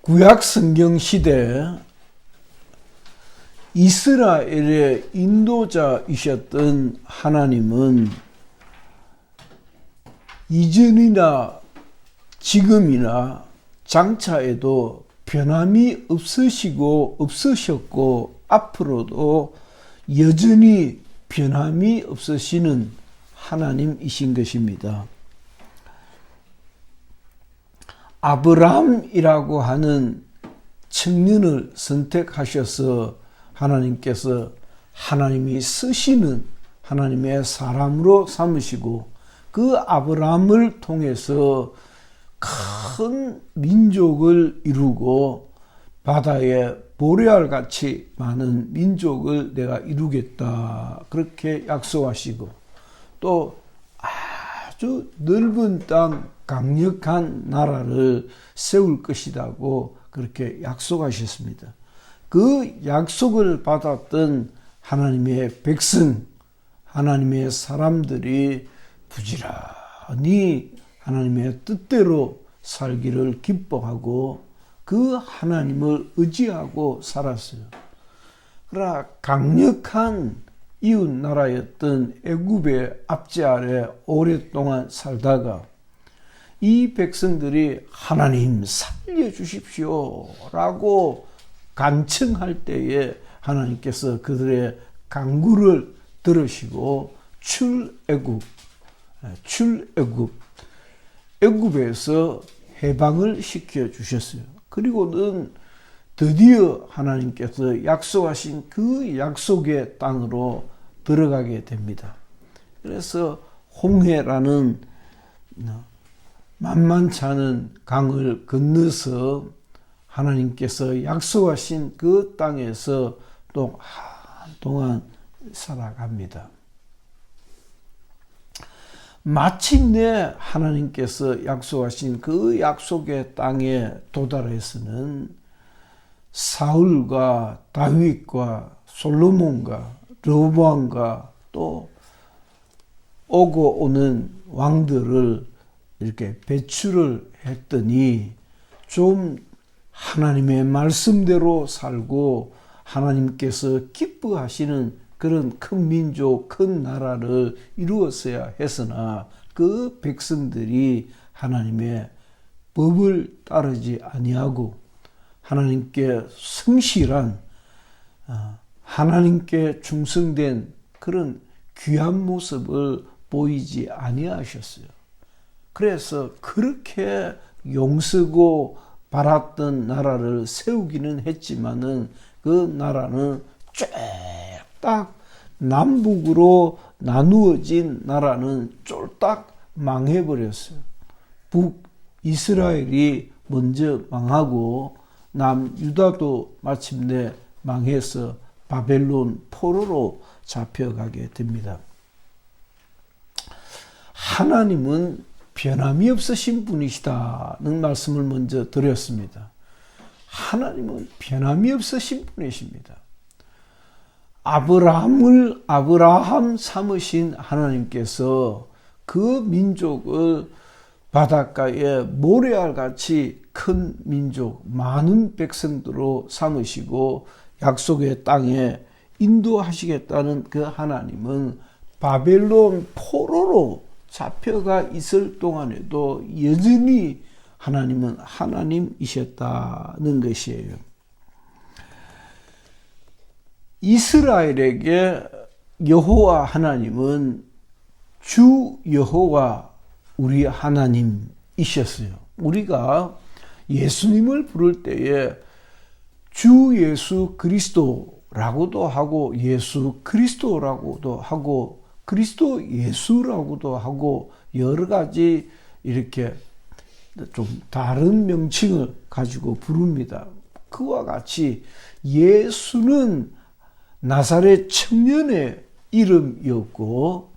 구약 성경 시대 이스라엘의 인도자이셨던 하나님은 이전이나 지금이나 장차에도 변함이 없으셨고 앞으로도 여전히 변함이 없으시는 하나님이신 것입니다. 아브라함이라고 하는 청년을 선택하셔서 하나님께서 하나님이 쓰시는 하나님의 사람으로 삼으시고 그 아브라함을 통해서 큰 민족을 이루고 바다에 모래알같이 많은 민족을 내가 이루겠다 그렇게 약속하시고 또 아주 넓은 땅 강력한 나라를 세울 것이라고 그렇게 약속하셨습니다. 그 약속을 받았던 하나님의 백성, 하나님의 사람들이 부지런히 하나님의 뜻대로 살기를 기뻐하고 그 하나님을 의지하고 살았어요. 그러나 강력한 이웃 나라였던 애굽의 압제 아래 오랫동안 살다가 이 백성들이 하나님 살려주십시오 라고 간청할 때에 하나님께서 그들의 간구를 들으시고 애굽에서 해방을 시켜주셨어요. 그리고는 드디어 하나님께서 약속하신 그 약속의 땅으로 들어가게 됩니다. 그래서 홍해라는 만만치 않은 강을 건너서 하나님께서 약속하신 그 땅에서 또 한동안 살아갑니다. 마침내 하나님께서 약속하신 그 약속의 땅에 도달해서는 사울과 다윗과 솔로몬과 르호보암과 또 오고 오는 왕들을 이렇게 배출을 했더니 좀 하나님의 말씀대로 살고 하나님께서 기뻐하시는 그런 큰 민족, 큰 나라를 이루었어야 했으나 그 백성들이 하나님의 법을 따르지 아니하고 하나님께 성실한 하나님께 충성된 그런 귀한 모습을 보이지 아니하셨어요. 그래서 그렇게 용서고 바랐던 나라를 세우기는 했지만은 그 나라는 쫙딱 남북으로 나누어진 나라는 쫄딱 망해버렸어요. 북이스라엘이 먼저 망하고 남유다도 마침내 망해서 바벨론 포로로 잡혀가게 됩니다. 하나님은 변함이 없으신 분이시다는 말씀을 먼저 드렸습니다. 하나님은 변함이 없으신 분이십니다. 아브라함을 아브라함 삼으신 하나님께서 그 민족을 바닷가에 모래알같이 큰 민족, 많은 백성들로 삼으시고 약속의 땅에 인도하시겠다는 그 하나님은 바벨론 포로로 잡혀가 있을 동안에도 여전히 하나님은 하나님이셨다는 것이에요. 이스라엘에게 여호와 하나님은 주 여호와 우리 하나님이셨어요. 우리가 예수님을 부를 때에 주 예수 그리스도라고도 하고 예수 그리스도라고도 하고 그리스도 예수라고도 하고 여러 가지 이렇게 좀 다른 명칭을 가지고 부릅니다. 그와 같이 예수는 나사렛 청년의 이름이었고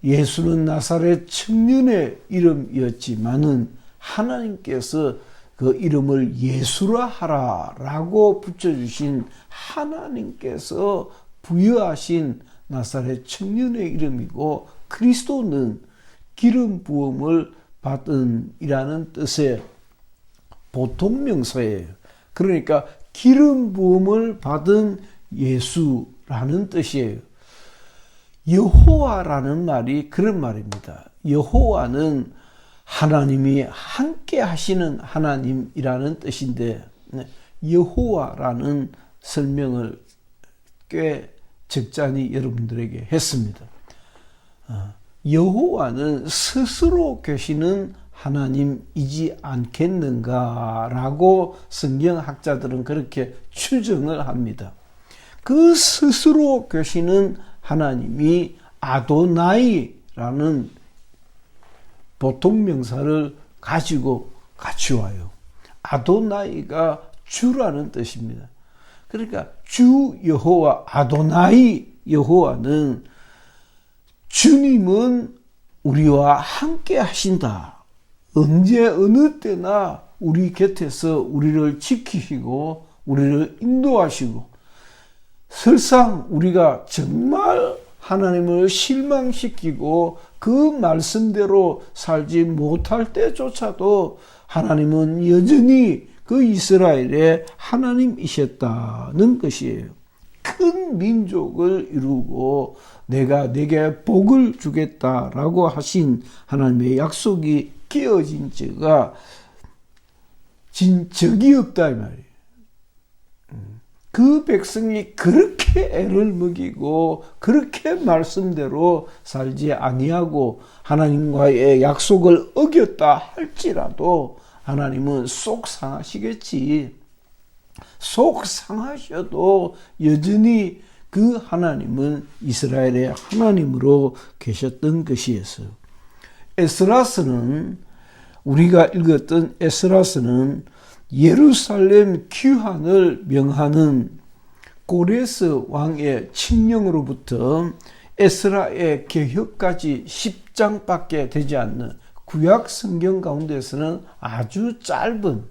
예수는 나사렛 청년의 이름이었지만은 하나님께서 그 이름을 예수라 하라라고 붙여주신 하나님께서 부여하신 나사렛 청년의 이름이고 그리스도는 기름 부음을 받은 이라는 뜻의 보통 명사예요. 그러니까 기름 부음을 받은 예수라는 뜻이에요. 여호와라는 말이 그런 말입니다. 여호와는 하나님이 함께 하시는 하나님이라는 뜻인데, 여호와라는 설명을 꽤 적잖이 여러분들에게 했습니다. 여호와는 스스로 계시는 하나님이지 않겠는가라고 성경학자들은 그렇게 추정을 합니다. 그 스스로 계시는 하나님이 아도나이라는 보통 명사를 가지고 같이 와요. 아도나이가 주라는 뜻입니다. 그러니까 주 여호와, 아도나이 여호와는 주님은 우리와 함께 하신다. 언제 어느 때나 우리 곁에서 우리를 지키시고 우리를 인도하시고, 설상 우리가 정말 하나님을 실망시키고 그 말씀대로 살지 못할 때조차도 하나님은 여전히 그 이스라엘의 하나님이셨다는 것이에요. 큰 민족을 이루고 내가 내게 복을 주겠다라고 하신 하나님의 약속이 깨어진 죄가 적이 없다 이 말이에요. 그 백성이 그렇게 애를 먹이고 그렇게 말씀대로 살지 아니하고 하나님과의 약속을 어겼다 할지라도 하나님은 속 상하시겠지. 속 상하셔도 여전히 그 하나님은 이스라엘의 하나님으로 계셨던 것이었어요. 에스라스는, 우리가 읽었던 에스라스는 예루살렘 귀환을 명하는 고레스 왕의 칙령으로부터 에스라의 개혁까지 10장밖에 되지 않는 구약 성경 가운데서는 아주 짧은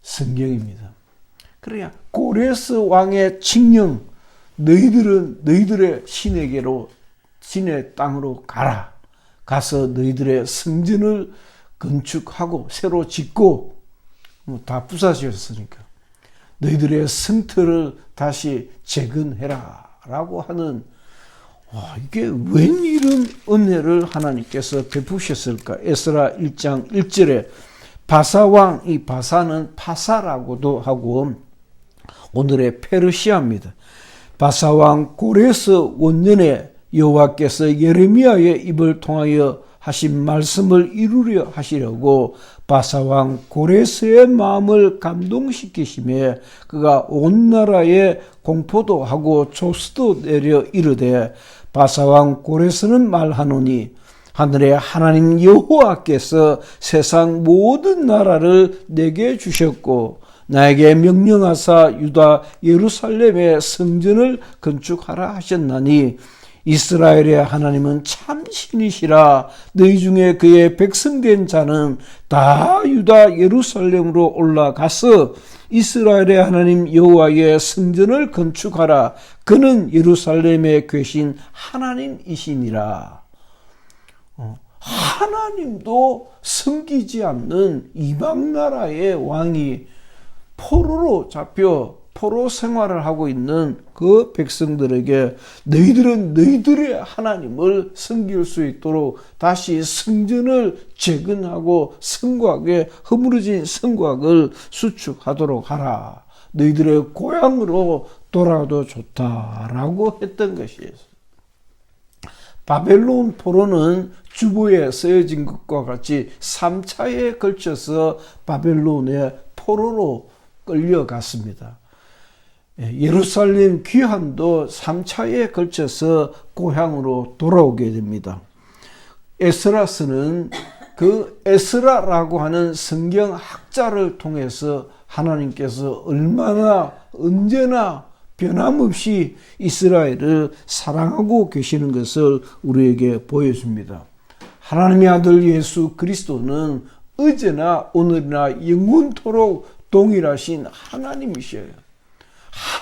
성경입니다. 그러니까 고레스 왕의 칙령, 너희들은 너희들의 신에게로, 신의 땅으로 가라. 가서 너희들의 성전을 건축하고 새로 짓고, 다 부사지었으니까 너희들의 성터를 다시 재건해라 라고 하는, 이게 웬 이런 은혜를 하나님께서 베푸셨을까. 에스라 1장 1절에 바사왕, 이 바사는 파사라고도 하고 오늘의 페르시아입니다. 바사왕 고레스 원년에 여호와께서 예레미야의 입을 통하여 하신 말씀을 이루려 하시려고 바사왕 고레스의 마음을 감동시키시며 그가 온 나라에 공포도 하고 조스도 내려 이르되, 바사왕 고레스는 말하노니 하늘의 하나님 여호와께서 세상 모든 나라를 내게 주셨고 나에게 명령하사 유다 예루살렘의 성전을 건축하라 하셨나니 이스라엘의 하나님은 참 신이시라. 너희 중에 그의 백성된 자는 다 유다 예루살렘으로 올라가서 이스라엘의 하나님 여호와의 성전을 건축하라. 그는 예루살렘에 계신 하나님이시니라. 하나님도 섬기지 않는 이방 나라의 왕이 포로로 잡혀 포로 생활을 하고 있는 그 백성들에게 너희들은 너희들의 하나님을 섬길 수 있도록 다시 성전을 재건하고 성곽에 허물어진 성곽을 수축하도록 하라. 너희들의 고향으로 돌아가도 좋다라고 했던 것이에요. 바벨론 포로는 주보에 쓰여진 것과 같이 3차에 걸쳐서 바벨론의 포로로 끌려갔습니다. 예루살렘 귀환도 3차에 걸쳐서 고향으로 돌아오게 됩니다. 에스라스는 그 에스라라고 하는 성경학자를 통해서 하나님께서 얼마나 언제나 변함없이 이스라엘을 사랑하고 계시는 것을 우리에게 보여줍니다. 하나님의 아들 예수 그리스도는 어제나 오늘이나 영원토록 동일하신 하나님이셔요.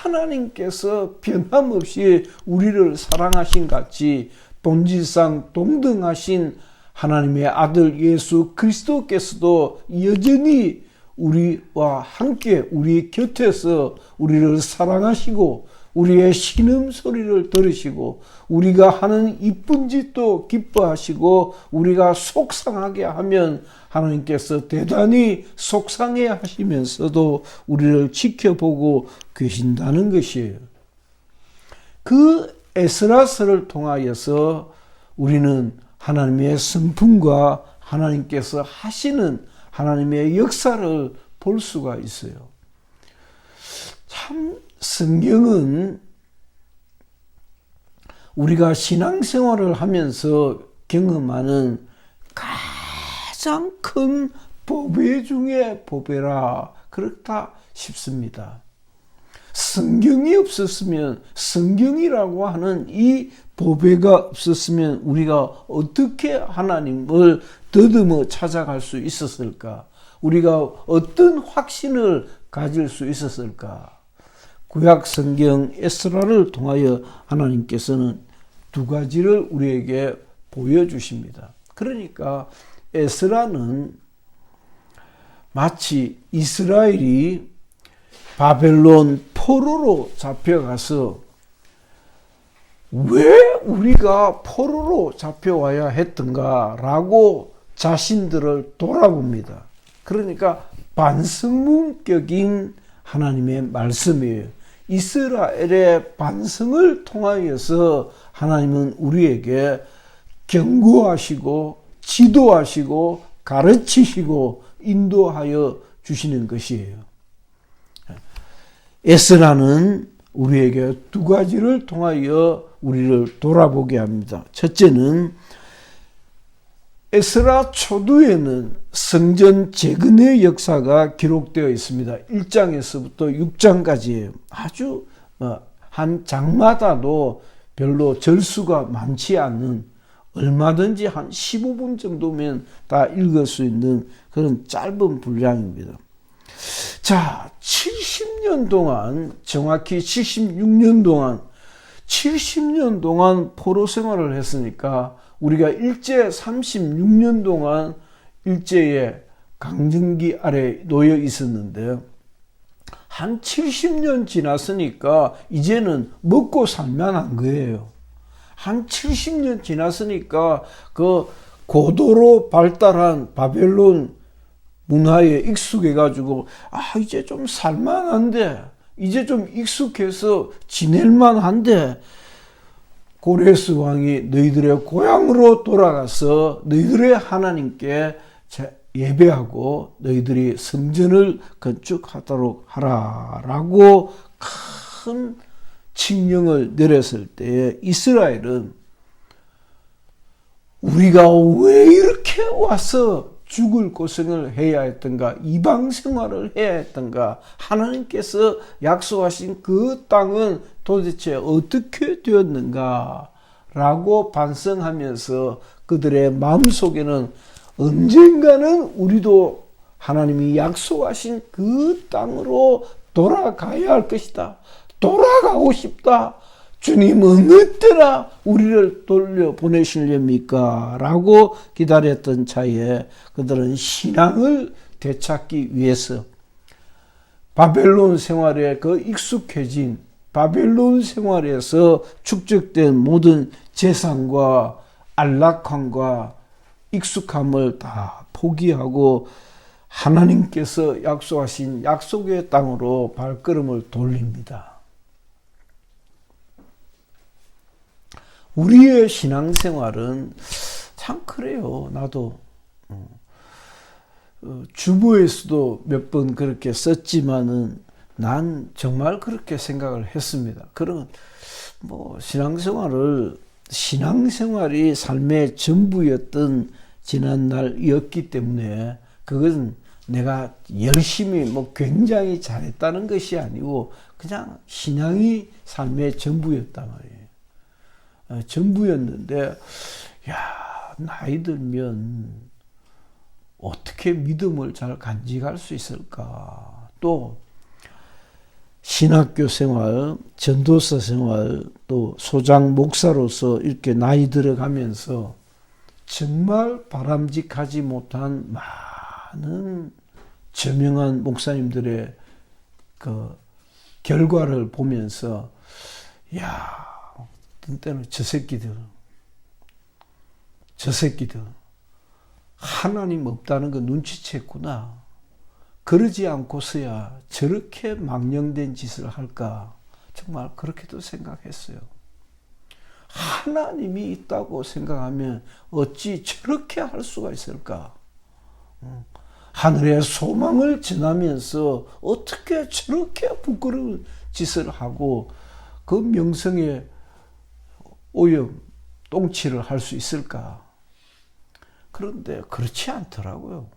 하나님께서 변함없이 우리를 사랑하신 같이 본질상 동등하신 하나님의 아들 예수 그리스도께서도 여전히 우리와 함께 우리 곁에서 우리를 사랑하시고 우리의 신음소리를 들으시고 우리가 하는 이쁜 짓도 기뻐하시고 우리가 속상하게 하면 하나님께서 대단히 속상해 하시면서도 우리를 지켜보고 계신다는 것이에요. 그 에스라서를 통하여서 우리는 하나님의 성품과 하나님께서 하시는 하나님의 역사를 볼 수가 있어요. 참 성경은 우리가 신앙생활을 하면서 경험하는 가장 큰 보배 중에 보배라 그렇다 싶습니다. 성경이 없었으면, 성경이라고 하는 이 보배가 없었으면 우리가 어떻게 하나님을 더듬어 찾아갈 수 있었을까? 우리가 어떤 확신을 가질 수 있었을까? 구약 성경 에스라를 통하여 하나님께서는 두 가지를 우리에게 보여주십니다. 그러니까 에스라는 마치 이스라엘이 바벨론 포로로 잡혀가서 왜 우리가 포로로 잡혀와야 했던가라고 자신들을 돌아봅니다. 그러니까 반성문격인 하나님의 말씀이에요. 이스라엘의 반성을 통하여서 하나님은 우리에게 경고하시고 지도하시고 가르치시고 인도하여 주시는 것이에요. 에스라는 우리에게 두 가지를 통하여 우리를 돌아보게 합니다. 첫째는 에스라 초두에는 성전 재건의 역사가 기록되어 있습니다. 1장에서부터 6장까지예요. 아주 한 장마다도 별로 절수가 많지 않는, 얼마든지 한 15분 정도면 다 읽을 수 있는 그런 짧은 분량입니다. 자, 70년 동안, 정확히 70년 동안 포로 생활을 했으니까 우리가 일제 36년 동안 일제의 강점기 아래 놓여 있었는데 한 70년 지났으니까 이제는 먹고 살만한 거예요. 한 70년 지났으니까 그 고도로 발달한 바벨론 문화에 익숙해가지고 이제 좀 살만한데, 이제 좀 익숙해서 지낼만한데, 고레스 왕이 너희들의 고향으로 돌아가서 너희들의 하나님께 예배하고 너희들이 성전을 건축하도록 하라라고 큰 칙령을 내렸을 때에 이스라엘은 우리가 왜 이렇게 와서 죽을 고생을 해야 했던가, 이방 생활을 해야 했던가, 하나님께서 약속하신 그 땅은 도대체 어떻게 되었는가 라고 반성하면서 그들의 마음속에는 언젠가는 우리도 하나님이 약속하신 그 땅으로 돌아가야 할 것이다, 돌아가고 싶다, 주님 어느 때나 우리를 돌려보내시렵니까? 라고 기다렸던 차에 그들은 신앙을 되찾기 위해서 바벨론 생활에 익숙해진 바벨론 생활에서 축적된 모든 재산과 안락함과 익숙함을 다 포기하고 하나님께서 약속하신 약속의 땅으로 발걸음을 돌립니다. 우리의 신앙생활은 참 그래요. 나도 주보에서도 몇 번 그렇게 썼지만은 난 정말 그렇게 생각을 했습니다. 그런 신앙생활이 삶의 전부였던 지난날이었기 때문에 그것은 내가 열심히 굉장히 잘했다는 것이 아니고 그냥 신앙이 삶의 전부였단 말이에요. 전부였는데, 나이 들면 어떻게 믿음을 잘 간직할 수 있을까? 또 신학교 생활, 전도사 생활, 또 소장 목사로서 이렇게 나이 들어가면서 정말 바람직하지 못한 많은 저명한 목사님들의 그 결과를 보면서 야, 때는 저 새끼들 하나님 없다는 거 눈치챘구나. 그러지 않고서야 저렇게 망령된 짓을 할까? 정말 그렇게도 생각했어요. 하나님이 있다고 생각하면 어찌 저렇게 할 수가 있을까? 하늘의 소망을 전하면서 어떻게 저렇게 부끄러운 짓을 하고 그 명성에 오염, 똥칠을 할 수 있을까? 그런데 그렇지 않더라고요.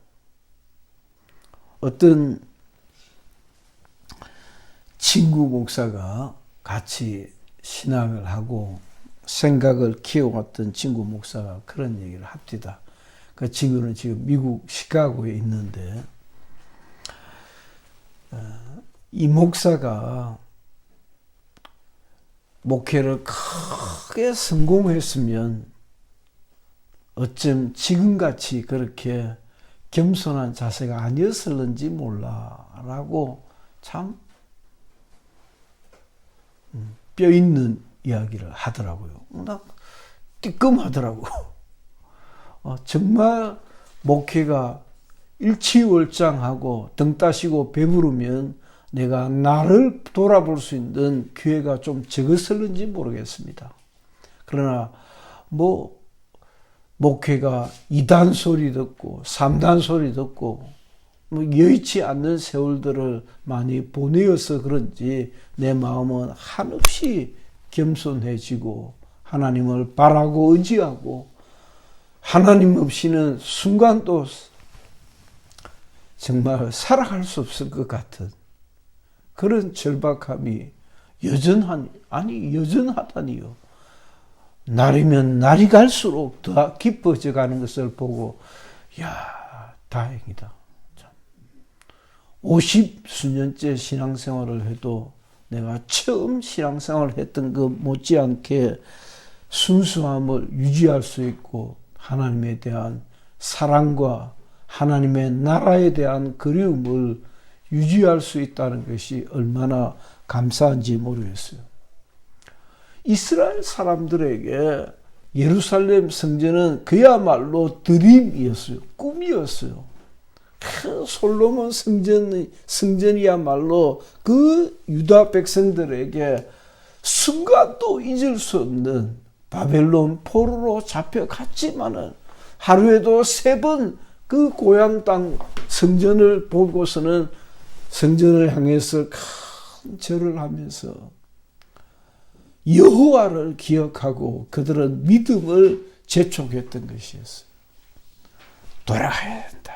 어떤 친구 목사가 같이 신앙을 하고 생각을 키워왔던 친구 목사가 그런 얘기를 합니다. 그 친구는 지금 미국 시카고에 있는데 이 목사가 목회를 크게 성공했으면 어쩜 지금같이 그렇게 겸손한 자세가 아니었을는지 몰라라고 참 뼈 있는 이야기를 하더라고요. 나 뜨끔하더라고. 정말 목회가 일치월장하고 등 따시고 배부르면 내가 나를 돌아볼 수 있는 기회가 좀 적었을는지 모르겠습니다. 그러나 목회가 2단 소리 듣고 3단 소리 듣고 여의치 않는 세월들을 많이 보내어서 그런지 내 마음은 한없이 겸손해지고 하나님을 바라고 의지하고 하나님 없이는 순간도 정말 살아갈 수 없을 것 같은 그런 절박함이 여전하다니요. 날이면 날이 갈수록 더 깊어져 가는 것을 보고 다행이다. 50수년째 신앙생활을 해도 내가 처음 신앙생활을 했던 그 못지않게 순수함을 유지할 수 있고 하나님에 대한 사랑과 하나님의 나라에 대한 그리움을 유지할 수 있다는 것이 얼마나 감사한지 모르겠어요. 이스라엘 사람들에게 예루살렘 성전은 그야말로 드림이었어요. 꿈이었어요. 그 솔로몬 성전이야말로 그 유다 백성들에게 순간도 잊을 수 없는 바벨론 포로로 잡혀갔지만은 하루에도 3번 그 고향 땅 성전을 보고서는 성전을 향해서 큰 절을 하면서 여호와를 기억하고 그들은 믿음을 재촉했던 것이었어요. 돌아가야 된다.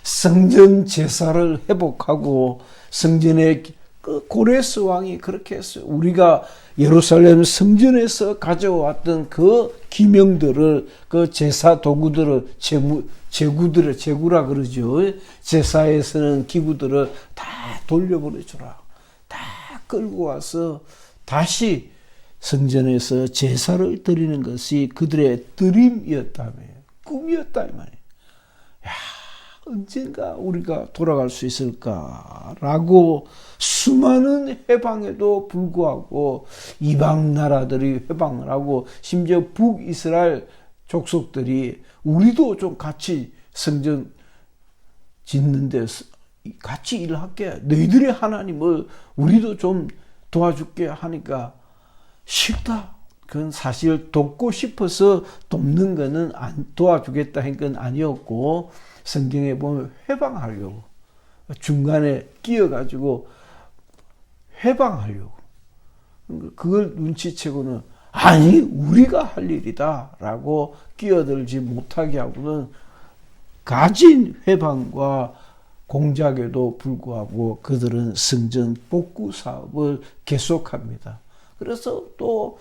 성전 제사를 회복하고 성전의 그 고레스 왕이 그렇게 했어요. 우리가 예루살렘 성전에서 가져왔던 그 기명들을 그 제사 도구들을 제구라 그러죠. 제사에 쓰는 기구들을 다 돌려보내주라. 다 끌고 와서 다시 성전에서 제사를 드리는 것이 그들의 드림이었다며. 꿈이었다 이 말이에요. 언젠가 우리가 돌아갈 수 있을까라고 수많은 해방에도 불구하고 이방 나라들이 해방을 하고 심지어 북이스라엘 족속들이 우리도 좀 같이 성전 짓는데 같이 일할게. 너희들의 하나님을 우리도 좀 도와줄게 하니까 싫다. 그건 사실 돕고 싶어서 돕는 거는 도와주겠다 한 건 아니었고 성경에 보면 회방하려고 중간에 끼어가지고 회방하려고 그걸 눈치채고는 아니 우리가 할 일이다 라고 끼어들지 못하게 하고는 가진 회방과 공작에도 불구하고 그들은 성전 복구 사업을 계속합니다. 그래서 또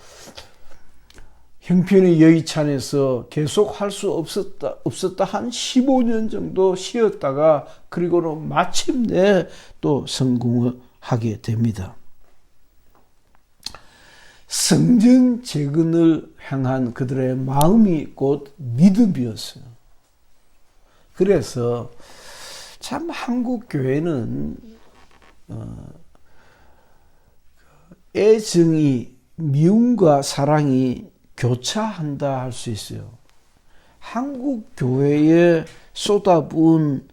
형편이 여의치 않아서 계속 할 수 없었다 한 15년 정도 쉬었다가 그리고는 마침내 또 성공을 하게 됩니다. 성전 재건을 향한 그들의 마음이 곧 믿음이었어요. 그래서 참 한국 교회는 애정이, 미움과 사랑이 교차한다 할 수 있어요. 한국 교회에 쏟아부은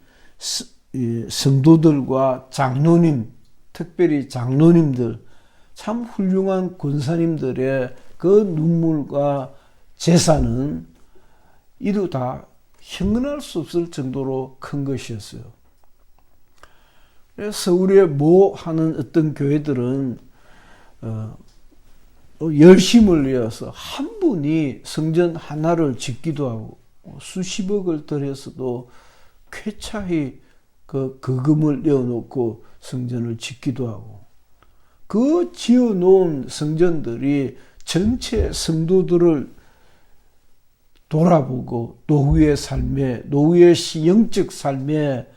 성도들과 장로님, 특별히 장로님들, 참 훌륭한 권사님들의 그 눈물과 재산은 이루 다 형언할 수 없을 정도로 큰 것이었어요. 서울에 뭐 하는 어떤 교회들은 열심을 내어서 한 분이 성전 하나를 짓기도 하고 수십억을 들여서도 쾌차히 그 금을 내어놓고 성전을 짓기도 하고, 그 지어놓은 성전들이 전체 성도들을 돌아보고 노후의 삶에, 노후의 영적 삶에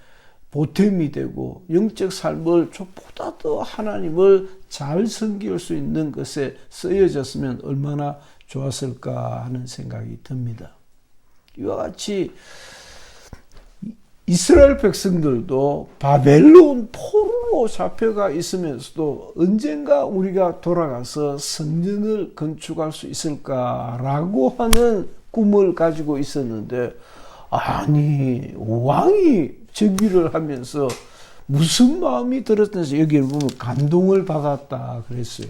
보탬이 되고 영적 삶을 보다 더 하나님을 잘 섬길 수 있는 것에 쓰여졌으면 얼마나 좋았을까 하는 생각이 듭니다. 이와 같이 이스라엘 백성들도 바벨론 포로로 잡혀가 있으면서도 언젠가 우리가 돌아가서 성전을 건축할 수 있을까라고 하는 꿈을 가지고 있었는데, 아니 왕이 즉위를 하면서 무슨 마음이 들었는지 여기 보면 감동을 받았다 그랬어요.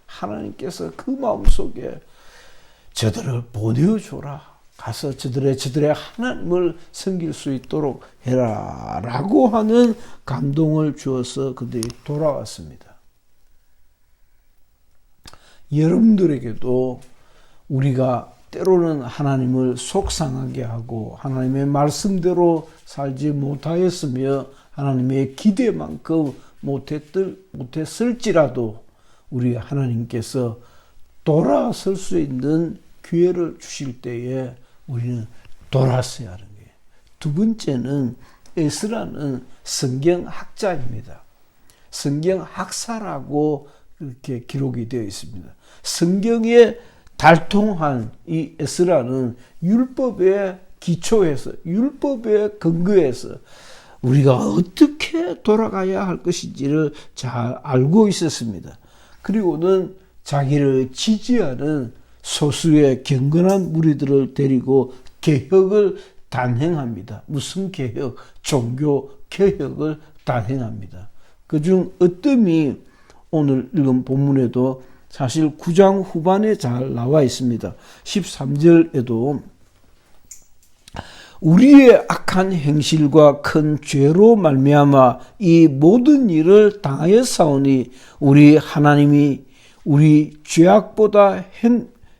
하나님께서 그 마음속에 저들을 보내어줘라, 가서 저들의 하나님을 섬길 수 있도록 해라 라고 하는 감동을 주어서 그들이 돌아왔습니다. 여러분들에게도 우리가 때로는 하나님을 속상하게 하고 하나님의 말씀대로 살지 못하였으며 하나님의 기대만큼 못했을지라도 우리 하나님께서 돌아설 수 있는 기회를 주실 때에 우리는 돌아서야 하는 거예요. 두 번째는 에스라는 성경학자입니다. 성경학사라고 이렇게 기록이 되어 있습니다. 성경에 달통한 이 에스라는 율법에 기초해서, 율법에 근거해서 우리가 어떻게 돌아가야 할 것인지를 잘 알고 있었습니다. 그리고는 자기를 지지하는 소수의 경건한 무리들을 데리고 개혁을 단행합니다. 무슨 개혁? 종교 개혁을 단행합니다. 그중 어뜸이 오늘 읽은 본문에도 사실 9장 후반에 잘 나와 있습니다. 13절에도 우리의 악한 행실과 큰 죄로 말미암아 이 모든 일을 당하였사오니 우리 하나님이 우리 죄악보다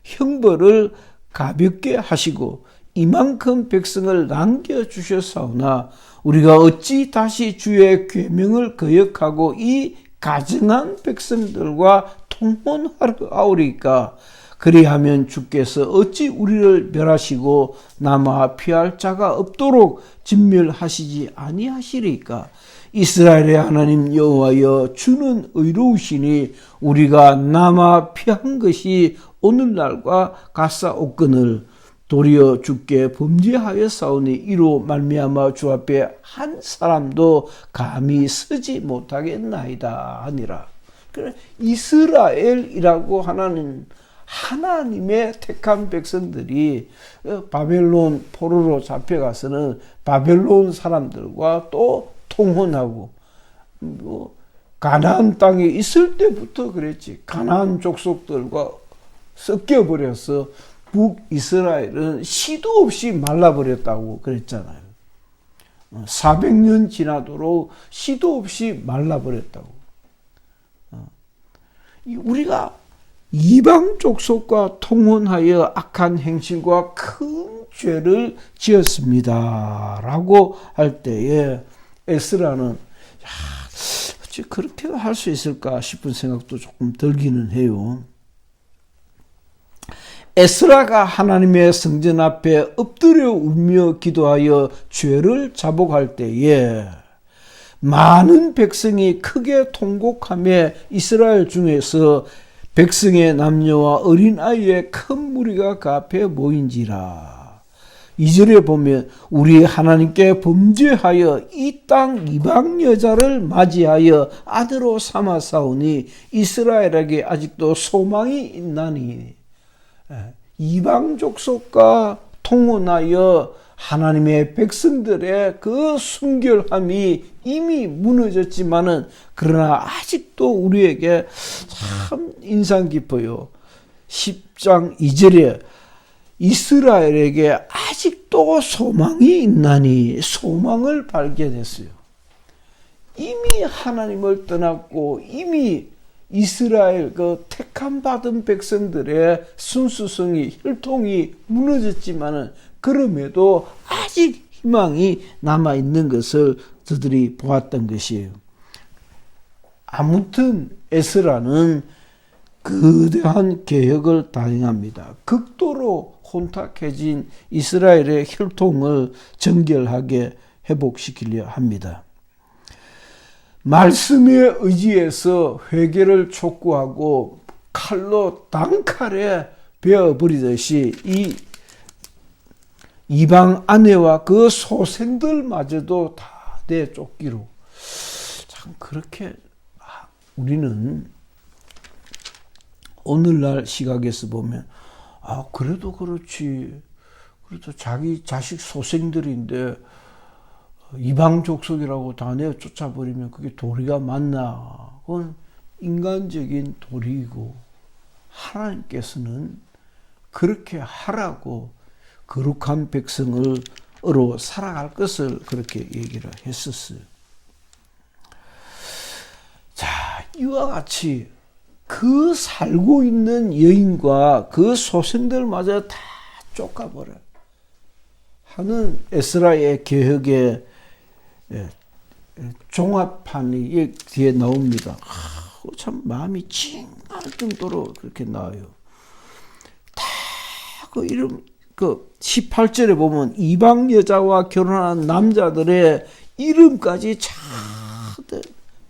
형벌을 가볍게 하시고 이만큼 백성을 남겨주셨사오나 우리가 어찌 다시 주의 계명을 거역하고 이 가증한 백성들과 통혼하오리까? 그리하면 주께서 어찌 우리를 멸하시고 남아 피할 자가 없도록 진멸하시지 아니하시리까? 이스라엘의 하나님 여호와여, 주는 의로우시니 우리가 남아 피한 것이 오늘날과 같사옵거늘 도리어 주께 범죄하였사오니 이로 말미암아 주 앞에 한 사람도 감히 서지 못하겠나이다 하니라. 그래, 이스라엘이라고 하나는 하나님의 택한 백성들이 바벨론 포로로 잡혀가서는 바벨론 사람들과 또 통혼하고, 가나안 땅에 있을 때부터 그랬지. 가나안 족속들과 섞여버려서 북이스라엘은 시도 없이 말라버렸다고 그랬잖아요. 400년 지나도록 시도 없이 말라버렸다고. 우리가 이방 족속과 통혼하여 악한 행실과 큰 죄를 지었습니다 라고 할 때에 에스라는 어찌 그렇게 할 수 있을까 싶은 생각도 조금 들기는 해요. 에스라가 하나님의 성전 앞에 엎드려 울며 기도하여 죄를 자복할 때에 많은 백성이 크게 통곡하며 이스라엘 중에서 백성의 남녀와 어린아이의 큰 무리가 그 앞에 모인지라. 2절에 보면 우리 하나님께 범죄하여 이 땅 이방 여자를 맞이하여 아들로 삼았사오니 이스라엘에게 아직도 소망이 있나니. 이방 족속과 통혼하여 하나님의 백성들의 그 순결함이 이미 무너졌지만은 그러나 아직도 우리에게 참 인상 깊어요. 10장 2절에 이스라엘에게 아직도 소망이 있나니 소망을 발견했어요. 이미 하나님을 떠났고 이미 이스라엘 그 택함 받은 백성들의 순수성이 혈통이 무너졌지만은 그럼에도 아직 희망이 남아 있는 것을 저들이 보았던 것이에요. 아무튼 에스라는 거대한 개혁을 단행합니다. 극도로 혼탁해진 이스라엘의 혈통을 정결하게 회복시키려 합니다. 말씀에 의지해서 회개를 촉구하고 칼로 단칼에 베어버리듯이 이 이방 아내와 그 소생들마저도 다 내쫓기로. 참 그렇게 우리는 오늘날 시각에서 보면 그래도 그렇지. 그래도 자기 자식 소생들인데 이방 족속이라고 다 내쫓아버리면 그게 도리가 맞나? 그건 인간적인 도리이고 하나님께서는 그렇게 하라고 거룩한 백성으로 살아갈 것을 그렇게 얘기를 했었어요. 자, 이와 같이 그 살고 있는 여인과 그 소생들마저 다 쫓아버려 하는 에스라의 개혁의 종합판이 뒤에 나옵니다. 참 마음이 찡할 정도로 그렇게 나와요. 다 그 이름 18절에 보면 이방 여자와 결혼한 남자들의 이름까지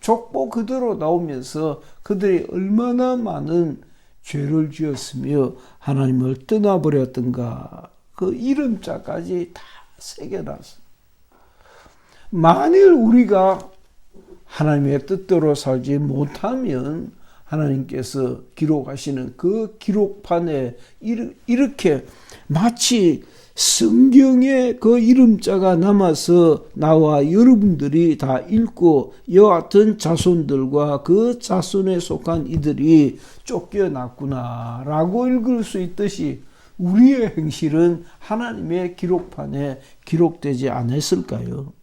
족보 그대로 나오면서 그들이 얼마나 많은 죄를 지었으며 하나님을 떠나버렸던가 그 이름자까지 다 새겨놨어요. 만일 우리가 하나님의 뜻대로 살지 못하면 하나님께서 기록하시는 그 기록판에 이렇게 마치 성경에 그 이름자가 남아서 나와 여러분들이 다 읽고 이와 같은 자손들과 그 자손에 속한 이들이 쫓겨났구나 라고 읽을 수 있듯이 우리의 행실은 하나님의 기록판에 기록되지 않았을까요?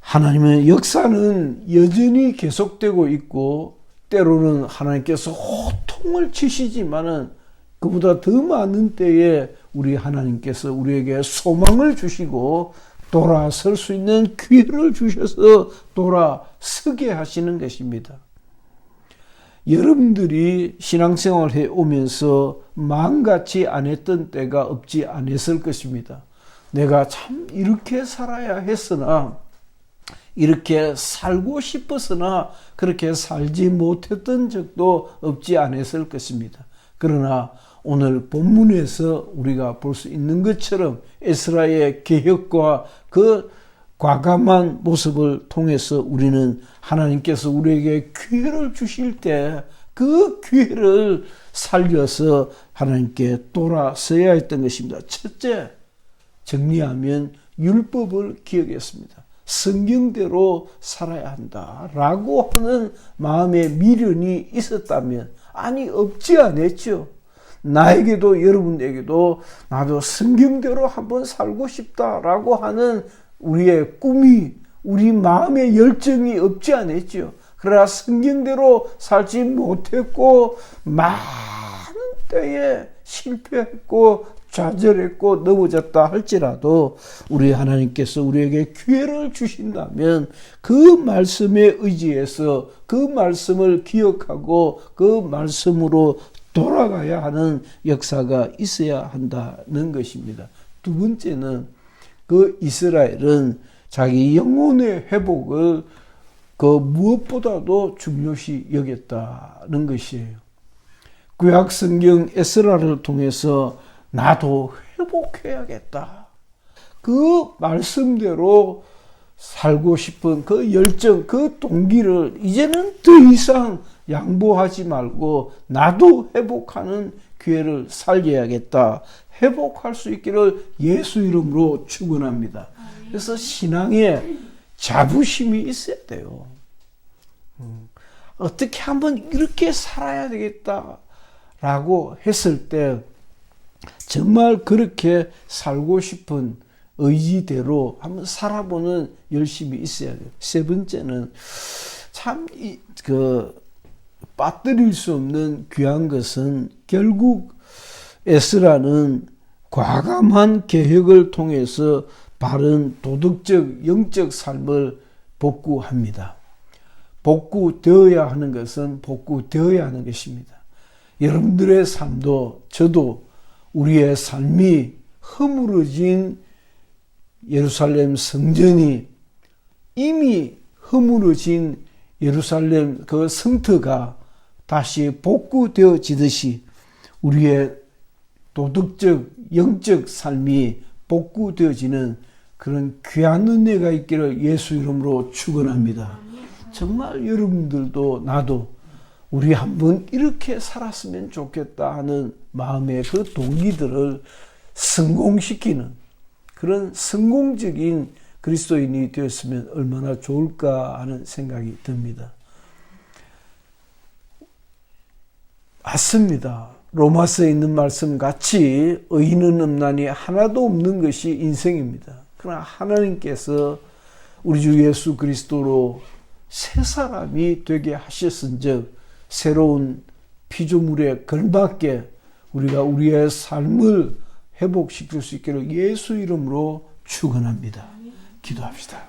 하나님의 역사는 여전히 계속되고 있고 때로는 하나님께서 호통을 치시지만은 그보다 더 많은 때에 우리 하나님께서 우리에게 소망을 주시고 돌아설 수 있는 기회를 주셔서 돌아서게 하시는 것입니다. 여러분들이 신앙생활을 해오면서 마음같이 안 했던 때가 없지 않았을 것입니다. 내가 참 이렇게 살아야 했으나 이렇게 살고 싶었으나 그렇게 살지 못했던 적도 없지 않았을 것입니다. 그러나 오늘 본문에서 우리가 볼 수 있는 것처럼 에스라의 개혁과 그 과감한 모습을 통해서 우리는 하나님께서 우리에게 기회를 주실 때 그 기회를 살려서 하나님께 돌아서야 했던 것입니다. 첫째, 정리하면 율법을 기억했습니다. 성경대로 살아야 한다라고 하는 마음의 미련이 있었다면 아니 없지 않았죠. 나에게도 여러분에게도 나도 성경대로 한번 살고 싶다라고 하는 우리의 꿈이 우리 마음의 열정이 없지 않았죠. 그러나 성경대로 살지 못했고 많은 때에 실패했고 좌절했고 넘어졌다 할지라도 우리 하나님께서 우리에게 기회를 주신다면 그 말씀에 의지해서 그 말씀을 기억하고 그 말씀으로 돌아가야 하는 역사가 있어야 한다는 것입니다. 두 번째는 그 이스라엘은 자기 영혼의 회복을 그 무엇보다도 중요시 여겼다는 것이에요. 구약 성경 에스라를 통해서 나도 회복해야겠다. 그 말씀대로 살고 싶은 그 열정, 그 동기를 이제는 더 이상 양보하지 말고 나도 회복하는 기회를 살려야겠다. 회복할 수 있기를 예수 이름으로 축원합니다. 그래서 신앙에 자부심이 있어야 돼요. 어떻게 한번 이렇게 살아야 되겠다라고 했을 때 정말 그렇게 살고 싶은 의지대로 한번 살아보는 열심이 있어야 돼요. 세 번째는 참 빠뜨릴 수 없는 귀한 것은 결국 에스라는 과감한 개혁을 통해서 바른 도덕적, 영적 삶을 복구합니다. 복구되어야 하는 것은 복구되어야 하는 것입니다. 여러분들의 삶도 저도 우리의 삶이 허물어진 예루살렘 성전이 이미 허물어진 예루살렘 그 성터가 다시 복구되어지듯이 우리의 도덕적, 영적 삶이 복구되어지는 그런 귀한 은혜가 있기를 예수 이름으로 축원합니다. 정말 여러분들도 나도 우리 한번 이렇게 살았으면 좋겠다 하는 마음의 그 동기들을 성공시키는 그런 성공적인 그리스도인이 되었으면 얼마나 좋을까 하는 생각이 듭니다. 맞습니다. 로마서에 있는 말씀 같이 의인은 없나니 하나도 없는 것이 인생입니다. 그러나 하나님께서 우리 주 예수 그리스도로 새 사람이 되게 하셨은즉 새로운 피조물에 걸맞게 우리가 우리의 삶을 회복시킬 수 있기를 예수 이름으로 축원합니다. 기도합시다.